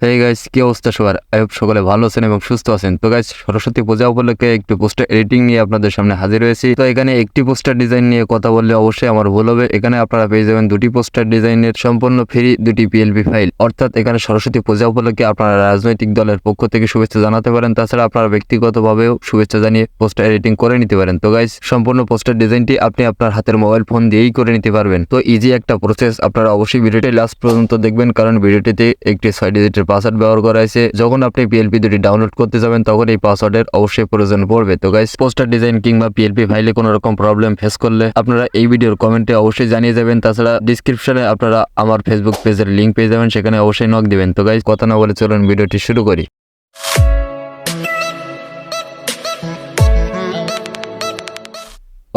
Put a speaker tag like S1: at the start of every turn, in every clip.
S1: Hey guys, কি অবস্থা সবার? আই হোপ সকলে ভালো আছেন এবং সুস্থ আছেন। তো গাইস, সরস্বতী পূজা উপলক্ষে একটু পোস্টার এডিটিং নিয়ে আপনাদের সামনে হাজির হয়েছি। তো এখানে একটি পোস্টার ডিজাইন নিয়ে কথা বললে অবশ্যই আমার ভুল হবে। এখানে আপনারা পেয়ে যাবেন দুটি পোস্টার ডিজাইনের সম্পূর্ণ ফ্রি দুটি PLP ফাইল। অর্থাৎ এখানে সরস্বতী পূজা উপলক্ষে আপনারা রাজনৈতিক দলের পক্ষ থেকে শুভেচ্ছা জানাতে পারেন, তাছাড়া আপনারা ব্যক্তিগতভাবেও শুভেচ্ছা জানিয়ে পোস্টার এডিটিং করে নিতে পারেন। তো গাইস, সম্পূর্ণ পোস্টার ডিজাইনটি আপনি আপনার হাতের মোবাইল ফোন দিয়েই করে নিতে পারবেন। তো ইজি একটা প্রসেস। আপনারা অবশ্যই ভিডিওটি লাস্ট পর্যন্ত দেখবেন, কারণ ভিডিওটিতে একটি 6 ডিজিটের পাসওয়ার্ড ব্যবহার করা হয়েছে। যখন আপনি PLP দুটি ডাউনলোড করতে যাবেন তখন এই পাসওয়ার্ডের অবশ্যই প্রয়োজন পড়বে। তো গাইস, পোস্টার ডিজাইন কিংবা PLP ফাইলে কোনো রকম প্রবলেম ফেস করলে আপনারা এই ভিডিওর কমেন্টে অবশ্যই জানিয়ে যাবেন। তাছাড়া ডিসক্রিপশনে আপনারা আমার ফেসবুক পেজের লিংক পেয়ে যাবেন, সেখানে অবশ্যই নক দিবেন। তো গাইস, কথা না বলে চলুন ভিডিওটি শুরু করি।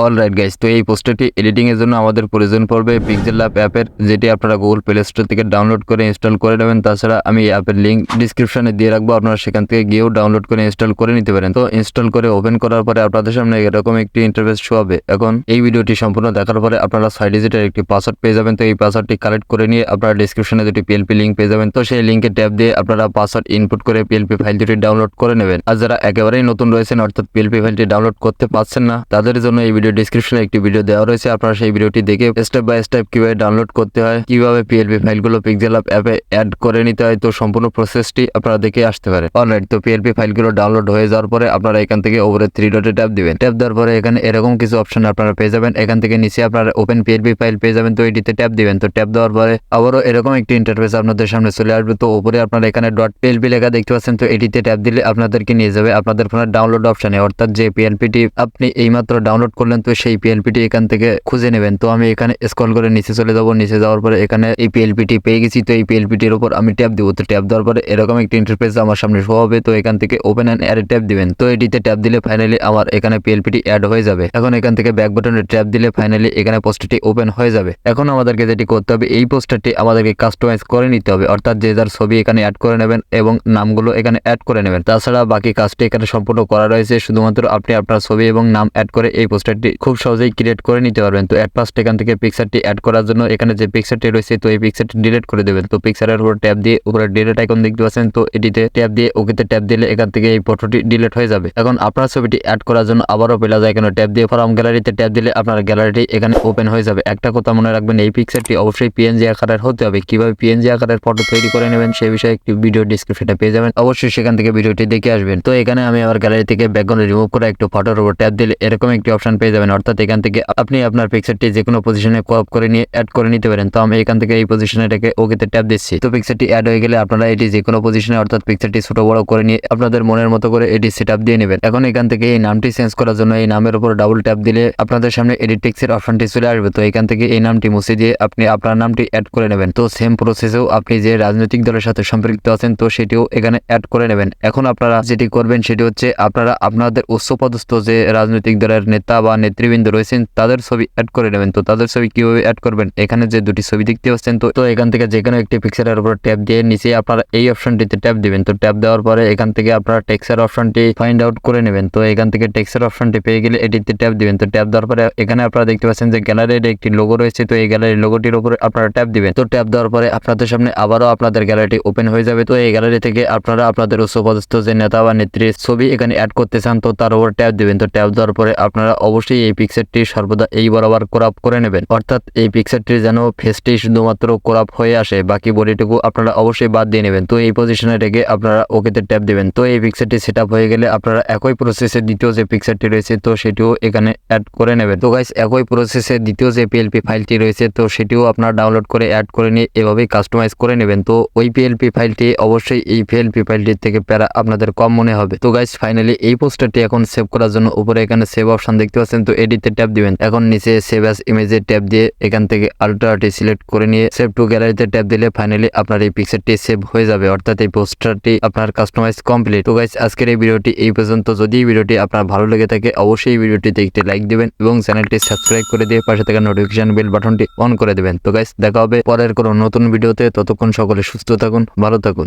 S1: অলরাইট গাইস, তো এই পোস্টারটি এডিটিং এর জন্য আমাদের প্রয়োজন পড়বে PixelLab অ্যাপের, যেটি আপনারা গুগল প্লে স্টোর থেকে ডাউনলোড করে ইনস্টল করে নেবেন। তাছাড়া আমি এই অ্যাপের লিংক ডিসক্রিপশনে দিয়ে রাখবো, আপনারা সেখান থেকে গিয়েও ডাউনলোড করে ইনস্টল করে নিতে পারেন। তো ইনস্টল করে ওপেন করার পরে আপনাদের সামনে এরকম একটি ইন্টারফেস শো হবে। এখন এই ভিডিওটি সম্পূর্ণ দেখার পরে আপনারা 6 ডিজিটের একটি পাসওয়ার্ড পেয়ে যাবেন। তো এই পাসওয়ার্ডটি কালেক্ট করে নিয়ে আপনারা ডিসক্রিপশনে দুটি PLP লিংক পেয়ে যাবেন। তো সেই লিংকে ট্যাপ দিয়ে আপনারা পাসওয়ার্ড ইনপুট করে PLP ফাইল দুটি ডাউনলোড করে নেবেন। আর যারা একেবারেই নতুন রয়েছেন, অর্থাৎ PLP ফাইলটি ডাউনলোড করতে পারছেন না, তাদের জন্য এই ভিডিও ডিসক্রিপশনে একটি ভিডিও দেওয়া রয়েছে। আপনারা সেই ভিডিওটি দেখে স্টেপ বাই স্টেপ কিভাবে ডাউনলোড করতে হয়, কিভাবে PLP ফাইলগুলো PixelLab অ্যাপে অ্যাড করে নিতে হয়, তো সম্পূর্ণ প্রসেসটি আপনারা দেখে আসতে পারেন। অলরাইট, তো PLP ফাইলগুলো ডাউনলোড হয়ে যাওয়ার পরে আপনারা এখান থেকে উপরে 3 ডটে ট্যাপ দিবেন। ট্যাপ দেওয়ার পরে এখানে এরকম কিছু অপশন আপনারা পেয়ে যাবেন। এখান থেকে নিচে আপনারা ওপেন PLP ফাইল পেয়ে যাবেন। তো এটিতে ট্যাপ দিবেন। তো ট্যাপ দেওয়ার পরে আবারও এরকম একটি ইন্টারফেস আপনাদের সামনে চলে আসবে। তো উপরে আপনারা এখানে .plp লেখা দেখতে পাচ্ছেন। তো এটিতে ট্যাপ দিলে আপনাদেরকে নিয়ে যাবে আপনাদের ফোনের ডাউনলোড অপশনে, অর্থাৎ যে PLPটি আপনি এইমাত্র ডাউনলোড করলেন, তো সেই PLPটি এখান থেকে খুঁজে নেবেন। তো আমি এখানে স্ক্রল করে নিচে চলে যাব। নিচে যাওয়ার পরে এখানে এই PLPটি পেয়ে গেছি। তো এই PLPটির উপর আমি ট্যাপ দিব। তো ট্যাপ দেওয়ার পরে এরকম একটি ইন্টারফেস আমার সামনে শো হবে। তো এখান থেকে ওপেন এন্ড অ্যাড ট্যাপ দিবেন। তো এটিতে ট্যাপ দিলে ফাইনালি আমার এখানে PLPটি অ্যাড হয়ে যাবে। এখন এখান থেকে ব্যাক বাটনে ট্যাপ দিলে ফাইনালি এখানে পোস্টারটি ওপেন হয়ে যাবে। এখন আমাদেরকে যেটি করতে হবে, এই পোস্টারটি আমাদেরকে কাস্টমাইজ করে নিতে হবে, অর্থাৎ যে যার ছবি এখানে অ্যাড করে নেবেন এবং নামগুলো এখানে অ্যাড করে নেবেন। তাছাড়া বাকি কাজটি এখানে সম্পূর্ণ করা রয়েছে। শুধুমাত্র আপনি আপনার ছবি এবং নাম অ্যাড করে এই পোস্টারটি খুব সহজেই ক্রিয়েট করে নিতে পারবেন। তো অ্যাট ফার্স্ট এখান থেকে পিকচারটি অ্যাড করার জন্য এখানে যে পিকচারটি রয়েছে, তো এই পিকচারটি ডিলিট করে দেবেন। তো পিকচারের উপর ট্যাপ দিয়ে উপরে ডিলিট আইকন দেখতে পাচ্ছেন। তো এটিতে ট্যাপ দিয়ে ওকেতে ট্যাপ দিলে এখান থেকে এই ফটোটি ডিলিট হয়ে যাবে। এখন আপনার ছবিটি অ্যাড করার জন্য আবারও প্লাস আইকনে ট্যাপ দিয়ে ফ্রম গ্যালারিতে ট্যাপ দিলে আপনার গ্যালারিটি এখানে ওপেন হয়ে যাবে। একটা কথা মনে রাখবেন, এই পিকচারটি অবশ্যই PNG আকারের হতে হবে। কিভাবে PNG আকারের ফটো তৈরি করে নেবেন সেই বিষয়ে একটি ভিডিও ডিসক্রিপশনে পেয়ে যাবেন, অবশ্যই সেখান থেকে ভিডিওটি দেখে আসবেন। তো এখানে আমি আমার গ্যালারি থেকে ব্যাকগ্রাউন্ড রিমুভ করে একটু ফটোর উপর ট্যাপ দিলে এরকম একটি অপশন পেয়ে যাবেন, অর্থাৎ এখান থেকে আপনি আপনার পিকচারটি যে কোনো পজিশনে ক্রপ করে নিয়ে অ্যাড করে নিতে পারেন। তো আমি এখান থেকে এই পজিশনে রেখে ওকেতে ট্যাপ দিচ্ছি। তো পিকচারটি অ্যাড হয়ে গেলে আপনারা এটি যে কোনো পজিশনে, অর্থাৎ পিকচারটি ছোট বড় করে নিয়ে আপনাদের মনের মতো করে এটি সেটআপ দিয়ে নেবেন। এখন এখান থেকে এই নামটি চেঞ্জ করার জন্য এই নামের উপর ডাবল ট্যাপ দিলে আপনাদের সামনে এডিট টেক্সটের অপশনটি চলে আসবে। তো এখান থেকে এই নামটি মুছে দিয়ে আপনি আপনার নামটি অ্যাড করে নেবেন। তো সেম প্রসেসেও আপনি যে রাজনৈতিক দলের সাথে সম্পৃক্ত আছেন, তো সেটিও এখানে অ্যাড করে নেবেন। এখন আপনারা যেটি করবেন সেটি হচ্ছে আপনারা আপনাদের উচ্চপদস্থ যে রাজনৈতিক দলের নেতা বা নেতৃবৃন্দ রয়েছেন তাদের ছবি অ্যাড করে নেবেন। তো তাদের ছবি কিভাবে অ্যাড করবেন, এখানে যে দুটি ছবি দেখতে পাচ্ছেন, তো এখান থেকে যে কোনো একটি পিকচারের উপর ট্যাপ দিয়ে নিচে আপনারা এই অপশনটিতে ট্যাপ দিবেন। তো ট্যাপ দেওয়ার পরে এখান থেকে আপনারা টেক্সচার অপশনটি ফাইন্ড আউট করে নেবেন। তো এখান থেকে টেক্সচার অপশনটি পেয়ে গেলে এটিতে ট্যাপ দিবেন। তো ট্যাপ দেওয়ার পরে এখানে আপনারা দেখতে পাচ্ছেন যে গ্যালারির একটি লোগো রয়েছে। তো এই গ্যালারির লোগোটির উপরে আপনারা ট্যাপ দিবেন। তো ট্যাপ দেওয়ার পরে আপনাদের সামনে আবারও আপনাদের গ্যালারিটি ওপেন হয়ে যাবে। তো এই গ্যালারি থেকে আপনারা আপনাদের উচ্চপদস্থ যে নেতা বা নেত্রীর ছবি এখানে অ্যাড করতে চান, তো তার উপর ট্যাপ দিবেন। তো ট্যাপ দেওয়ার পরে আপনারা অবশ্যই এই পিকচারটি সর্বদা এই বরাবর ক্রপ করে নেবেন, অর্থাৎ এই পিকচারটির যেন ফেসটি শুধুমাত্র ক্রপ হয়ে আসে, বাকি বডিটুকু আপনারা অবশ্যই বাদ দিয়ে নেবেন। তো এই পজিশনে রেখে আপনারা ওকেতে ট্যাপ দিবেন। তো এই পিকচারটি সেটআপ হয়ে গেলে আপনারা একই প্রসেসে দ্বিতীয় যে পিকচারটি রয়েছে, তো সেটিও এখানে অ্যাড করে নেবেন। তো গাইস, একই প্রসেসে দ্বিতীয় যে PLP ফাইলটি রয়েছে, তো সেটিও আপনারা ডাউনলোড করে অ্যাড করে নিয়ে এভাবেই কাস্টমাইজ করে নেবেন। তো ওই PLP ফাইলটি অবশ্যই এই PLP ফাইলটির থেকে প্যারা আপনাদের কম মনে হবে। তো গাইস, ফাইনালি এই পোস্টারটি এখন সেভ করার জন্য উপরে এখানে সেভ অপশন দেখতে পাচ্ছেন। তো এডিটে ট্যাপ দিবেন। এখন নিচে সেভ অ্যাজ ইমেজে ট্যাপ দিয়ে এখান থেকে আল্ট্রাটি সিলেক্ট করে নিয়ে সেভ টু গ্যালারিতে ট্যাপ দিলে ফাইনালি আপনার এই পিকচারটি সেভ হয়ে যাবে, অর্থাৎ এই পোস্টারটি আপনার কাস্টমাইজ কমপ্লিট। তো গাইস, আজকের এই ভিডিওটি এই পর্যন্ত। যদি এই ভিডিওটি আপনার ভালো লেগে থাকে অবশ্যই এই ভিডিওটিতে একটি লাইক দিবেন এবং চ্যানেলটি সাবস্ক্রাইব করে দিয়ে পাশে থাকা নোটিফিকেশন বেল বাটনটি অন করে দেবেন। তো গাইস, দেখা হবে পরের কোনো নতুন ভিডিওতে। ততক্ষণ সকলে সুস্থ থাকুন, ভালো থাকুন।